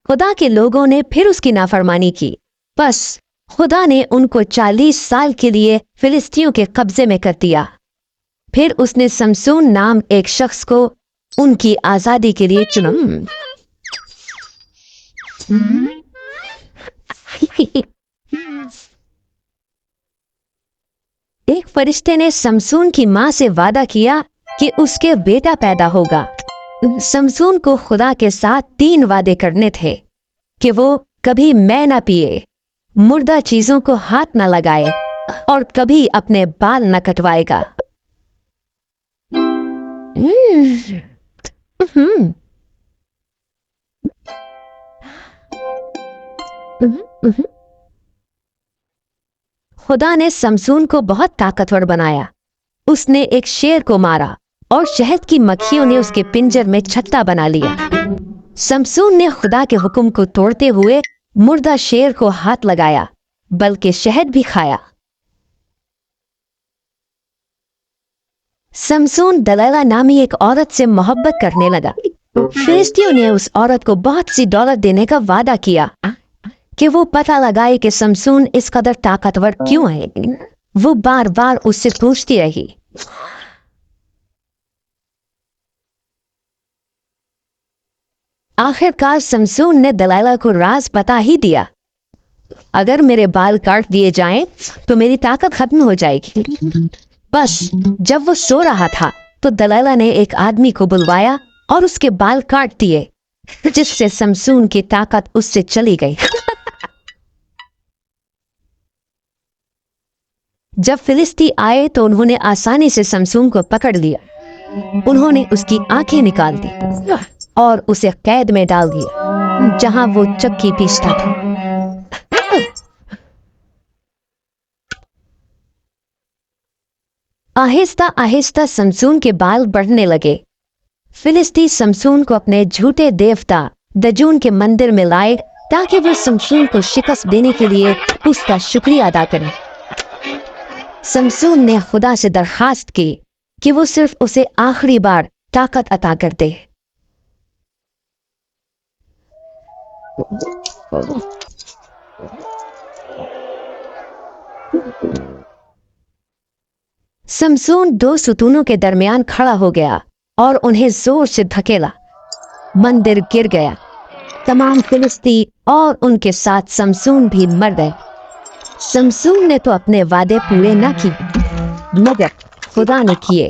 खुदा के लोगों ने फिर उसकी नाफरमानी की। बस खुदा ने उनको 40 साल के लिए फिलिस्तियों के कब्जे में कर दिया। फिर उसने समसून नाम एक शख्स को उनकी आजादी के लिए चुना। एक फरिश्ते ने समसून की मां से वादा किया कि उसके बेटा पैदा होगा। समसून को खुदा के साथ 3 वादे करने थे कि वो कभी मै न पिए, मुर्दा चीजों को हाथ न लगाए और कभी अपने बाल न कटवाएगा। खुदा ने समसून को बहुत ताकतवर बनाया। उसने एक शेर को मारा और शहद की मक्खियों ने उसके पिंजर में छत्ता बना लिया। समसून ने खुदा के हुक्म को तोड़ते हुए मुर्दा शेर को हाथ लगाया, बल्कि शहद भी खाया। समसून दलैला नामी एक औरत से मोहब्बत करने लगा। फिलिस्तियों ने उस औरत को बहुत सी दौलत देने का वादा किया कि वो पता लगाए कि समसून इस कदर ताकतवर क्यों है। वो बार बार उससे पूछती रही। आखिरकार समसून ने दलाइला को राज बता ही दिया। अगर मेरे बाल काट दिए जाएं तो मेरी ताकत खत्म हो जाएगी। बस जब वो सो रहा था तो दलाइला ने एक आदमी को बुलवाया और उसके बाल काट दिए, जिससे समसून की ताकत उससे चली गई। जब फिलिस्ती आए तो उन्होंने आसानी से समसून को पकड़ लिया। उन्होंने उसकी आंखें निकाल दी और उसे कैद में डाल दिया, जहां वो चक्की पीसता था। आहिस्ता आहिस्ता समसून के बाल बढ़ने लगे। फिलिस्ती समसून को अपने झूठे देवता दजून के मंदिर में लाए ताकि वो समसून को शिकस्त देने के लिए उसका शुक्रिया अदा करें। समसून ने खुदा से दरखास्त की कि वो सिर्फ उसे आखिरी बार ताकत अता कर दे। समसून 2 सुतूनों के दरमियान खड़ा हो गया और उन्हें जोर से धकेला। मंदिर गिर गया। तमाम फिलिस्ती और उनके साथ समसून भी मर गए। समसून ने तो अपने वादे पूरे न किए, मगर खुदा ने किए।